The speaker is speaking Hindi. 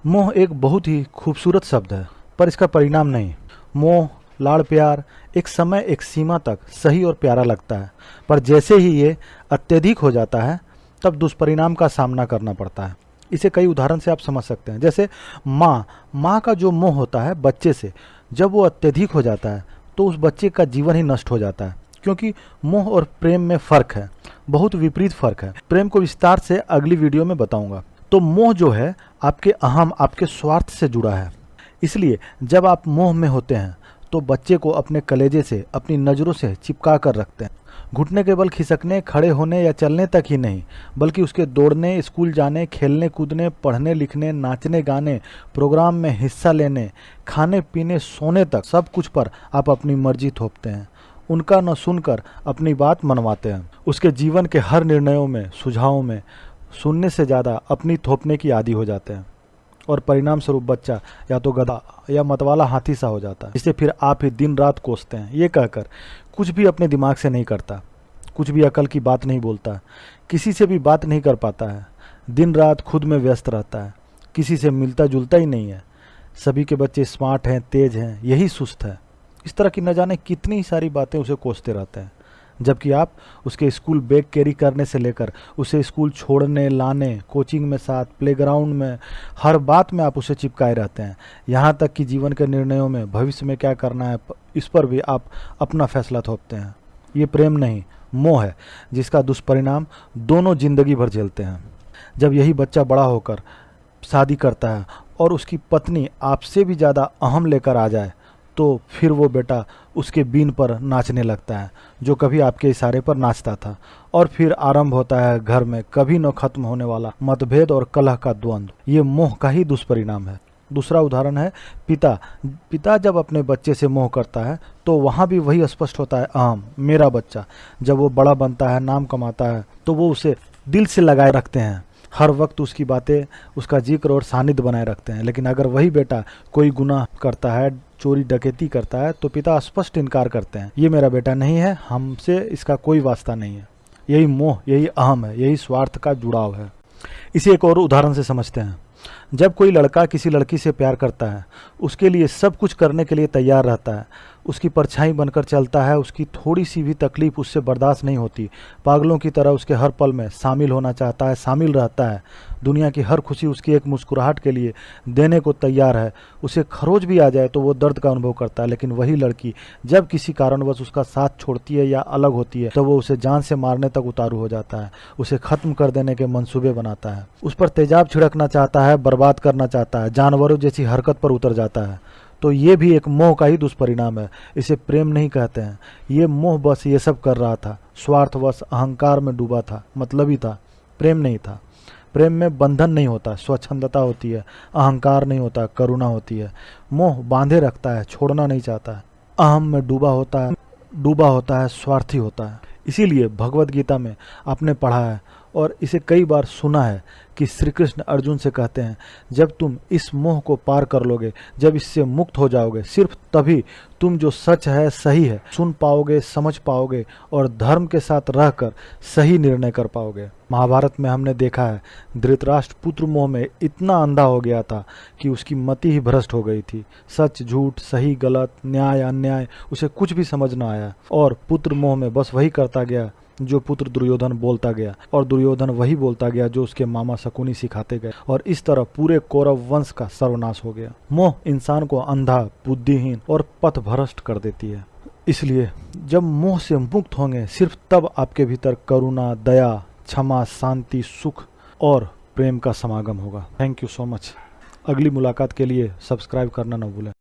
मोह एक बहुत ही खूबसूरत शब्द है, पर इसका परिणाम नहीं। मोह, लाड़ प्यार एक समय एक सीमा तक सही और प्यारा लगता है, पर जैसे ही ये अत्यधिक हो जाता है तब दुष्परिणाम का सामना करना पड़ता है। इसे कई उदाहरण से आप समझ सकते हैं। जैसे माँ का जो मोह होता है बच्चे से, जब वो अत्यधिक हो जाता है तो उस बच्चे का जीवन ही नष्ट हो जाता है। क्योंकि मोह और प्रेम में फ़र्क है, बहुत विपरीत फ़र्क है। प्रेम को विस्तार से अगली वीडियो में बताऊंगा। तो मोह जो है आपके अहम, आपके स्वार्थ से जुड़ा है। इसलिए जब आप मोह में होते हैं तो बच्चे को अपने कलेजे से, अपनी नज़रों से चिपका कर रखते हैं। घुटने के बल खिसकने, खड़े होने या चलने तक ही नहीं, बल्कि उसके दौड़ने, स्कूल जाने, खेलने कूदने, पढ़ने लिखने, नाचने गाने, प्रोग्राम में हिस्सा लेने, खाने पीने, सोने तक सब कुछ पर आप अपनी मर्जी थोपते हैं। उनका न सुनकर अपनी बात मनवाते हैं। उसके जीवन के हर निर्णयों में, सुझावों में सुनने से ज़्यादा अपनी थोपने की आदी हो जाते हैं, और परिणाम स्वरूप बच्चा या तो गधा या मतवाला हाथी सा हो जाता है, जिसे फिर आप ही दिन रात कोसते हैं। ये कहकर कुछ भी अपने दिमाग से नहीं करता, कुछ भी अकल की बात नहीं बोलता, किसी से भी बात नहीं कर पाता है, दिन रात खुद में व्यस्त रहता है, किसी से मिलता जुलता ही नहीं है। सभी के बच्चे स्मार्ट हैं, तेज हैं, यही सुस्त है। इस तरह की न जाने कितनी सारी बातें उसे कोसते रहते हैं, जबकि आप उसके स्कूल बैग कैरी करने से लेकर उसे स्कूल छोड़ने लाने, कोचिंग में साथ, प्लेग्राउंड में, हर बात में आप उसे चिपकाए रहते हैं। यहाँ तक कि जीवन के निर्णयों में, भविष्य में क्या करना है, इस पर भी आप अपना फैसला थोपते हैं। ये प्रेम नहीं, मोह है, जिसका दुष्परिणाम दोनों जिंदगी भर झेलते हैं। जब यही बच्चा बड़ा होकर शादी करता है और उसकी पत्नी आपसे भी ज़्यादा अहम लेकर आ जाए, तो फिर वो बेटा उसके बीन पर नाचने लगता है, जो कभी आपके इशारे पर नाचता था। और फिर आरंभ होता है घर में कभी न खत्म होने वाला मतभेद और कलह का द्वंद्व। ये मोह का ही दुष्परिणाम है। दूसरा उदाहरण है पिता जब अपने बच्चे से मोह करता है तो वहाँ भी वही स्पष्ट होता है, अहम, मेरा बच्चा। जब वो बड़ा बनता है, नाम कमाता है, तो वो उसे दिल से लगाए रखते हैं, हर वक्त उसकी बातें, उसका जिक्र और सानिध्य बनाए रखते हैं। लेकिन अगर वही बेटा कोई गुनाह करता है, चोरी डकैती करता है, तो पिता स्पष्ट इनकार करते हैं, ये मेरा बेटा नहीं है, हमसे इसका कोई वास्ता नहीं है। यही मोह, यही अहम है, यही स्वार्थ का जुड़ाव है। इसे एक और उदाहरण से समझते हैं। जब कोई लड़का किसी लड़की से प्यार करता है, उसके लिए सब कुछ करने के लिए तैयार रहता है, उसकी परछाई बनकर चलता है, उसकी थोड़ी सी भी तकलीफ उससे बर्दाश्त नहीं होती, पागलों की तरह उसके हर पल में शामिल होना चाहता है, शामिल रहता है, दुनिया की हर खुशी उसकी एक मुस्कुराहट के लिए देने को तैयार है, उसे खरोच भी आ जाए तो वो दर्द का अनुभव करता है। लेकिन वही लड़की जब किसी कारणवश उसका साथ छोड़ती है या अलग होती है, तो वो उसे जान से मारने तक उतारू हो जाता है, उसे खत्म कर देने के मंसूबे बनाता है, उस पर तेजाब छिड़कना चाहता है, बर्बाद करना चाहता है, जानवरों जैसी हरकत पर उतर जाता है। तो ये भी एक मोह का ही दुष्परिणाम है। इसे प्रेम नहीं कहते हैं। ये मोह बस ये सब कर रहा था, स्वार्थवश अहंकार में डूबा था, मतलबी था, प्रेम नहीं था। प्रेम में बंधन नहीं होता, स्वच्छंदता होती है, अहंकार नहीं होता, करुणा होती है। मोह बांधे रखता है, छोड़ना नहीं चाहता है, अहम में डूबा होता है, स्वार्थी होता है। इसीलिए भगवत गीता में आपने पढ़ा है और इसे कई बार सुना है कि श्री कृष्ण अर्जुन से कहते हैं, जब तुम इस मोह को पार कर लोगे, जब इससे मुक्त हो जाओगे, सिर्फ तभी तुम जो सच है, सही है, सुन पाओगे, समझ पाओगे और धर्म के साथ रहकर सही निर्णय कर पाओगे। महाभारत में हमने देखा है, धृतराष्ट्र पुत्र मोह में इतना अंधा हो गया था कि उसकी मति ही भ्रष्ट हो गई थी। सच झूठ, सही गलत, न्याय अन्याय, उसे कुछ भी समझ न आया और पुत्र मोह में बस वही करता गया जो पुत्र दुर्योधन बोलता गया, और दुर्योधन वही बोलता गया जो उसके मामा शकुनी सिखाते गए, और इस तरह पूरे कौरव वंश का सर्वनाश हो गया। मोह इंसान को अंधा, बुद्धिहीन और पथभ्रष्ट कर देती है। इसलिए जब मोह से मुक्त होंगे, सिर्फ तब आपके भीतर करुणा, दया, क्षमा, शांति, सुख और प्रेम का समागम होगा। Thank you so much. अगली मुलाकात के लिए सब्सक्राइब करना न भूलें।